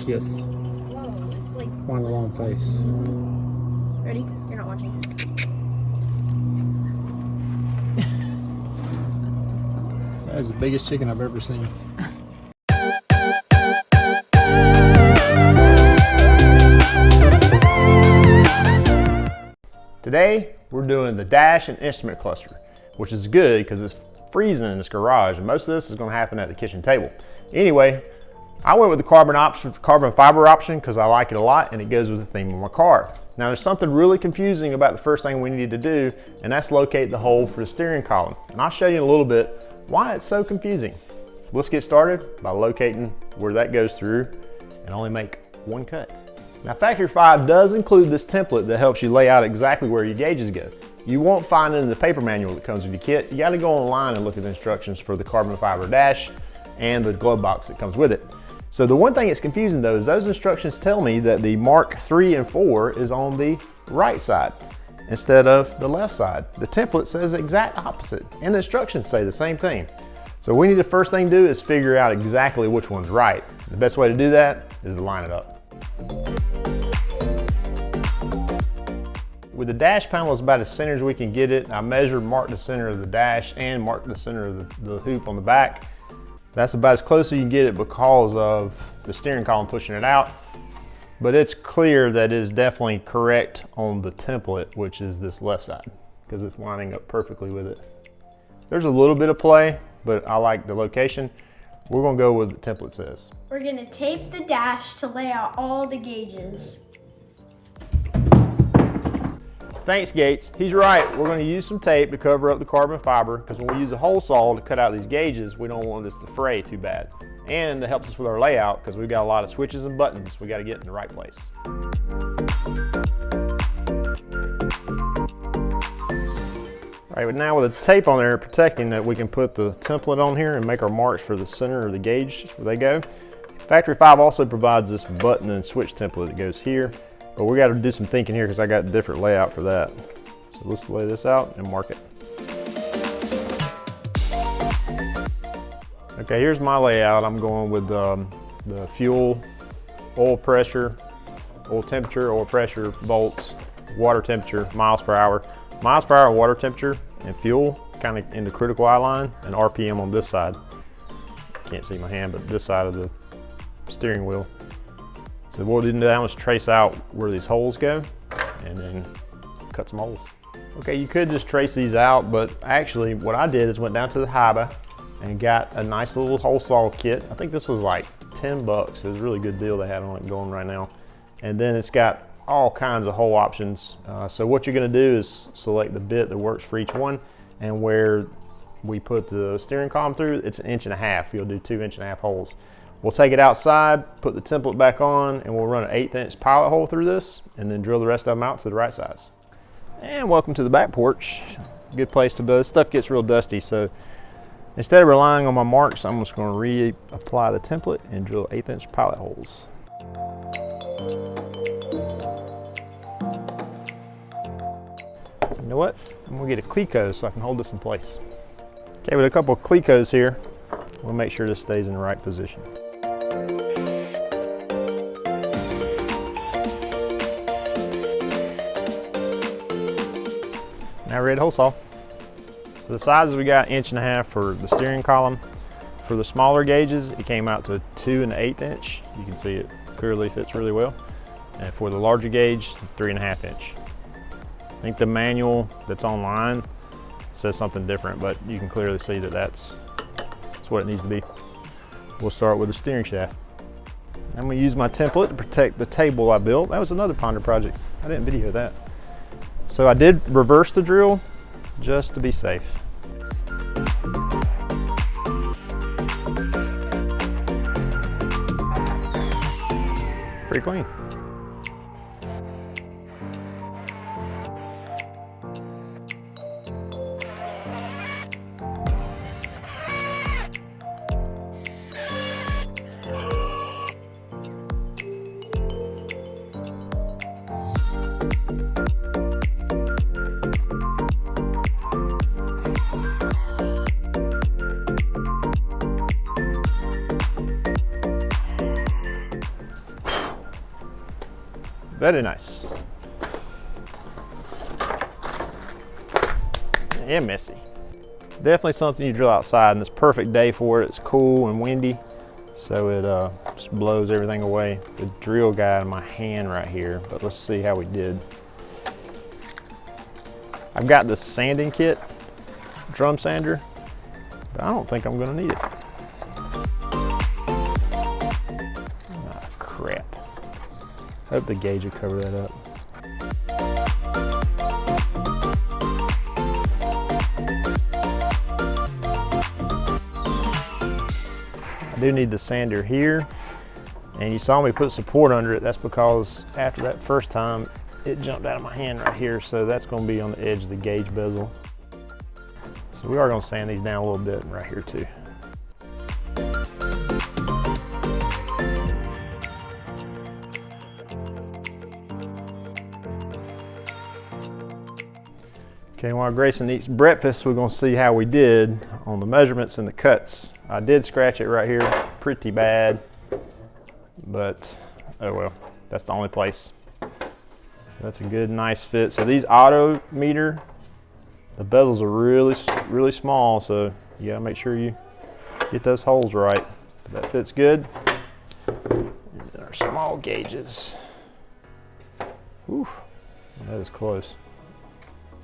kiss. Whoa, it's like... On the long face. Ready? You're not watching. That is the biggest chicken I've ever seen. Today, we're doing the dash and instrument cluster, which is good because it's freezing in this garage, and most of this is going to happen at the kitchen table. Anyway, I went with the carbon fiber option because I like it a lot and it goes with the theme of my car. Now there's something really confusing about the first thing we need to do, and that's locate the hole for the steering column. And I'll show you in a little bit why it's so confusing. Let's get started by locating where that goes through and only make one cut. Now Factory 5 does include this template that helps you lay out exactly where your gauges go. You won't find it in the paper manual that comes with your kit. You got to go online and look at the instructions for the carbon fiber dash and the glove box that comes with it. So the one thing that's confusing though is those instructions tell me that the Mark 3 and 4 is on the right side instead of the left side. The template says the exact opposite and the instructions say the same thing. So we need the first thing to do is figure out exactly which one's right. The best way to do that is to line it up. With the dash panel, it's about as center as we can get it. I marked the center of the dash and marked the center of the hoop on the back. That's about as close as you can get it because of the steering column pushing it out. But it's clear that it is definitely correct on the template, which is this left side, because it's lining up perfectly with it. There's a little bit of play, but I like the location. We're gonna go with the template says. We're gonna tape the dash to lay out all the gauges. Thanks, Gates. He's right. We're going to use some tape to cover up the carbon fiber because when we use a hole saw to cut out these gauges, we don't want this to fray too bad. And it helps us with our layout because we've got a lot of switches and buttons we got to get in the right place. All right, but now with the tape on there protecting that, we can put the template on here and make our marks for the center of the gauge where they go. Factory 5 also provides this button and switch template that goes here. But we got to do some thinking here because I got a different layout for that. So let's lay this out and mark it. Okay, here's my layout. I'm going with the fuel, oil pressure, oil temperature, oil pressure, volts, water temperature, miles per hour. Miles per hour, water temperature, and fuel kind of in the critical eye line, and RPM on this side. Can't see my hand, but this side of the steering wheel. So what we didn't do that was trace out where these holes go and then cut some holes. Okay, you could just trace these out, but actually what I did is went down to the Hiba and got a nice little hole saw kit. I think this was like 10 bucks. It was a really good deal they had on it going right now. And then it's got all kinds of hole options. So what you're gonna do is select the bit that works for each one, and where we put the steering column through, it's 1.5 inches. You'll do 2.5 inch holes. We'll take it outside, put the template back on, and we'll run an 1/8 inch pilot hole through this, and then drill the rest of them out to the right size. And welcome to the back porch. Good place to build. This stuff gets real dusty, so instead of relying on my marks, I'm just going to reapply the template and drill 1/8 inch pilot holes. You know what? I'm going to get a Cleco so I can hold this in place. Okay, with a couple of Clecos here, we'll make sure this stays in the right position. Now ready to hole saw. So the sizes we got 1.5 inches for the steering column. For the smaller gauges, it came out to 2 1/8 inch. You can see it clearly fits really well. And for the larger gauge, 3.5 inch. I think the manual that's online says something different, but you can clearly see that that's what it needs to be. We'll start with the steering shaft. I'm going to use my template to protect the table I built. That was another Ponder project. I didn't video that. So I did reverse the drill just to be safe. Pretty clean. Very nice. And messy. Definitely something you drill outside, and it's a perfect day for it. It's cool and windy, so it just blows everything away. The drill got in my hand right here, but let's see how we did. I've got the sanding kit, drum sander, but I don't think I'm gonna need it. Ah, crap. Hope the gauge will cover that up. I do need the sander here, and you saw me put support under it. That's because after that first time, it jumped out of my hand right here, so that's going to be on the edge of the gauge bezel. So we are going to sand these down a little bit right here too. Okay, while Grayson eats breakfast, we're going to see how we did on the measurements and the cuts. I did scratch it right here pretty bad, but oh well, that's the only place. So that's a good, nice fit. So these auto meter, the bezels are really small, so you gotta make sure you get those holes right. But that fits good. And then our small gauges. Whew, that is close.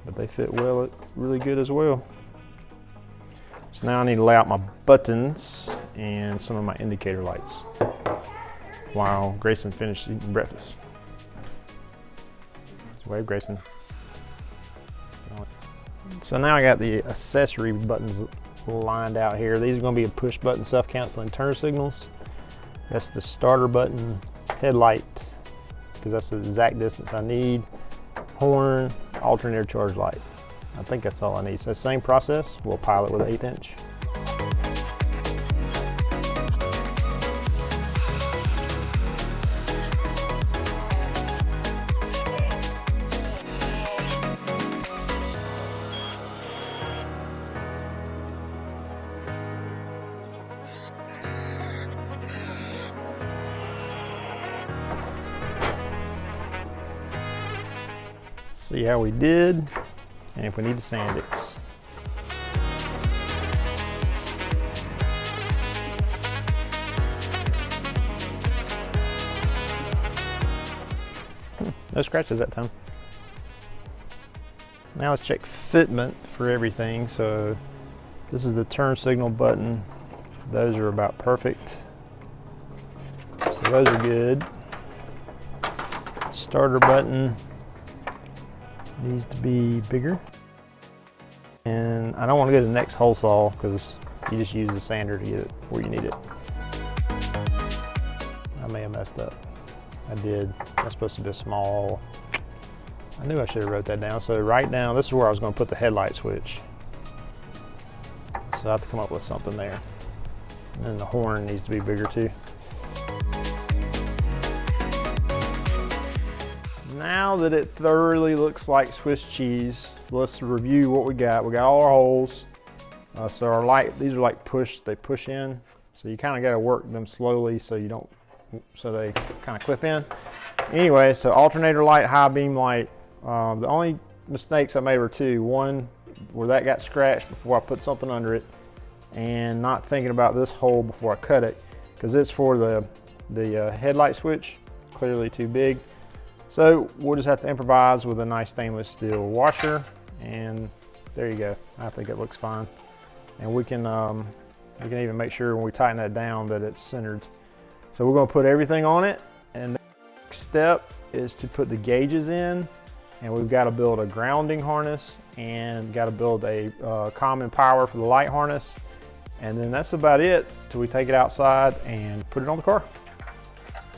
But they fit well, really good as well. So now I need to lay out my buttons and some of my indicator lights while Grayson finishes eating breakfast. Wave, Grayson. So now I got the accessory buttons lined out here. These are going to be a push button self-canceling turn signals. That's the starter button, headlight, because that's the exact distance I need. Horn, alternator charge light. I think that's all I need. So same process, we'll pilot with an 1/8 inch. See how we did, and if we need to sand it. No scratches that time. Now let's check fitment for everything. So this is the turn signal button. Those are about perfect. So those are good. Starter button needs to be bigger, and I don't want to go to the next hole saw because you just use the sander to get it where you need it. I may have messed up. I did. That's supposed to be a small. I knew I should have wrote that down. So right now, this is where I was going to put the headlight switch. So I have to come up with something there. And then the horn needs to be bigger too. Now that it thoroughly looks like Swiss cheese, let's review what we got. We got all our holes. So our light, these are like they push in. So you kind of got to work them slowly so you don't, so they kind of clip in. Anyway, so alternator light, high beam light. The only mistakes I made were two. One, where that got scratched before I put something under it, and not thinking about this hole before I cut it, because it's for the headlight switch. Clearly too big. So we'll just have to improvise with a nice stainless steel washer, and there you go. I think it looks fine. And we can even make sure when we tighten that down that it's centered. So we're going to put everything on it, and the next step is to put the gauges in, and we've got to build a grounding harness and got to build a common power for the light harness, and then that's about it till we take it outside and put it on the car.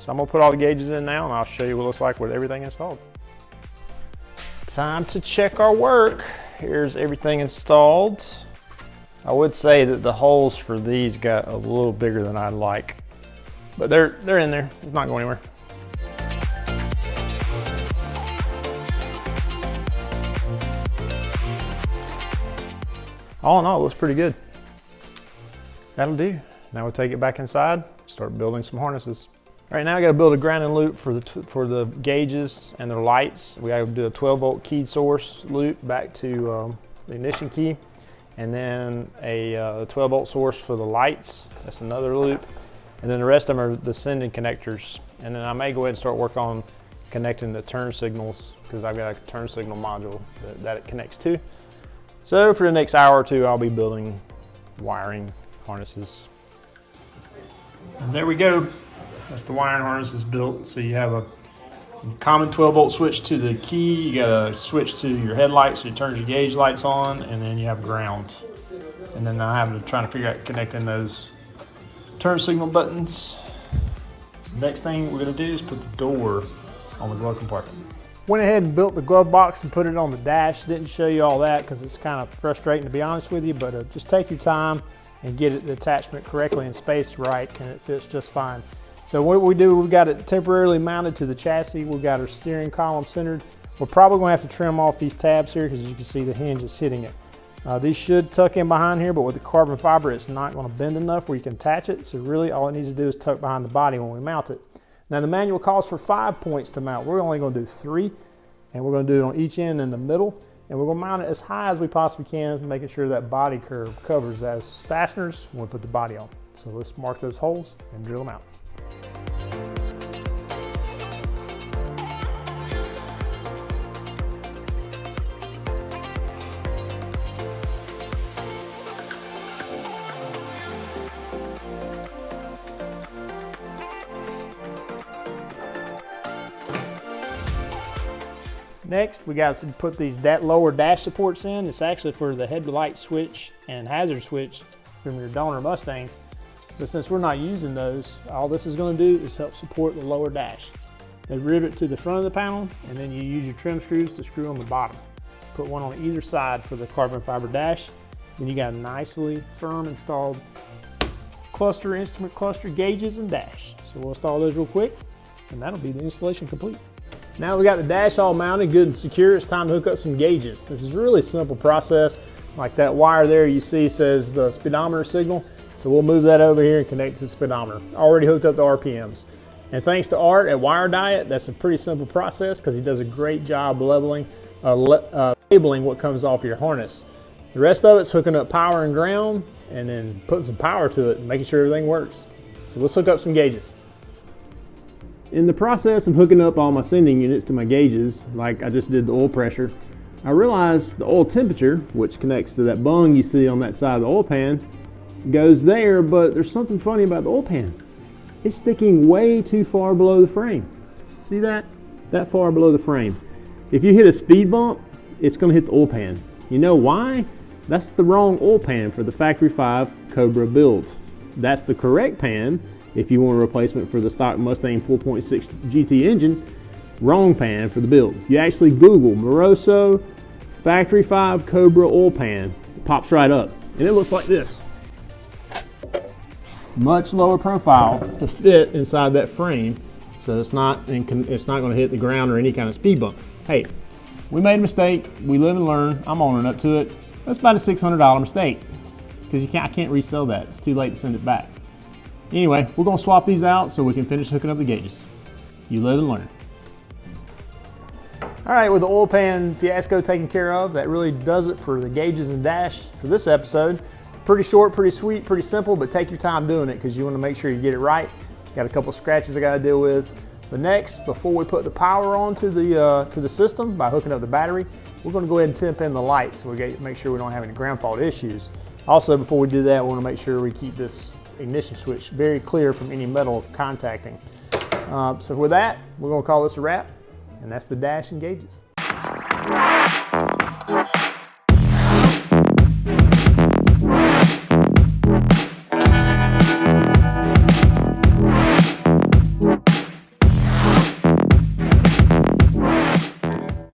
So I'm gonna put all the gauges in now, and I'll show you what it looks like with everything installed. Time to check our work. Here's everything installed. I would say that the holes for these got a little bigger than I'd like, but they're in there. It's not going anywhere. All in all, it looks pretty good. That'll do. Now we'll take it back inside, start building some harnesses. All right, now I got to build a grounding loop for the gauges and their lights. We got to do a 12-volt keyed source loop back to the ignition key, and then a 12-volt source for the lights. That's another loop, and then the rest of them are the sending connectors. And then I may go ahead and start work on connecting the turn signals, because I've got a turn signal module that it connects to. So for the next hour or two, I'll be building wiring harnesses. And there we go. That's the wiring harnesses built. So you have a common 12-volt switch to the key. You got a switch to your headlights, so it turns your gauge lights on, and then you have ground. And then I'm having to try to figure out connecting those turn signal buttons. So the next thing we're going to do is put the door on the glove compartment. Went ahead and built the glove box and put it on the dash. Didn't show you all that because it's kind of frustrating, to be honest with you, but just take your time and get the attachment correctly and spaced right, and it fits just fine. So what we do, we've got it temporarily mounted to the chassis. We've got our steering column centered. We're probably going to have to trim off these tabs here because you can see the hinge is hitting it. These should tuck in behind here, but with the carbon fiber, it's not going to bend enough where you can attach it. So really all it needs to do is tuck behind the body when we mount it. Now the manual calls for 5 points to mount. We're only going to do 3, and we're going to do it on each end in the middle. And we're going to mount it as high as we possibly can, making sure that body curve covers as fasteners when we put the body on. So let's mark those holes and drill them out. Next, we got to put these lower dash supports in. It's actually for the headlight switch and hazard switch from your donor Mustang. But since we're not using those, all this is going to do is help support the lower dash. They rivet to the front of the panel, and then you use your trim screws to screw on the bottom. Put one on either side for the carbon fiber dash. Then you got a nicely firm installed instrument cluster gauges and dash. So we'll install those real quick, and that'll be the installation complete. Now we got the dash all mounted, good and secure, it's time to hook up some gauges. This is a really simple process. Like that wire there you see says the speedometer signal. So we'll move that over here and connect to the speedometer. Already hooked up the RPMs. And thanks to Art at Wire Diet, that's a pretty simple process because he does a great job labeling what comes off your harness. The rest of it's hooking up power and ground and then putting some power to it and making sure everything works. So let's hook up some gauges. In the process of hooking up all my sending units to my gauges, like I just did the oil pressure, I realized the oil temperature, which connects to that bung you see on that side of the oil pan, goes there, but there's something funny about the oil pan. It's sticking way too far below the frame. See that? That far below the frame. If you hit a speed bump, it's going to hit the oil pan. You know why? That's the wrong oil pan for the factory 5 Cobra build. That's the correct pan if you want a replacement for the stock Mustang 4.6 GT engine. Wrong pan for the build. You actually Google Moroso factory 5 Cobra oil pan. It pops right up. And it looks like this. Much lower profile to fit inside that frame, so it's not going to hit the ground or any kind of speed bump. Hey, we made a mistake. We live and learn. I'm owning up to it. That's about a $600 mistake because I can't resell that. It's too late to send it back. Anyway, we're going to swap these out so we can finish hooking up the gauges. You live and learn. All right, with the oil pan fiasco taken care of, that really does it for the gauges and dash for this episode. Pretty short, pretty sweet, pretty simple, but take your time doing it because you want to make sure you get it right. Got a couple scratches I got to deal with. But next, before we put the power on to the system by hooking up the battery, we're going to go ahead and temp in the lights so we make sure we don't have any ground fault issues. Also, before we do that, we want to make sure we keep this ignition switch very clear from any metal contacting. So with that, we're going to call this a wrap, and that's the dash and gauges.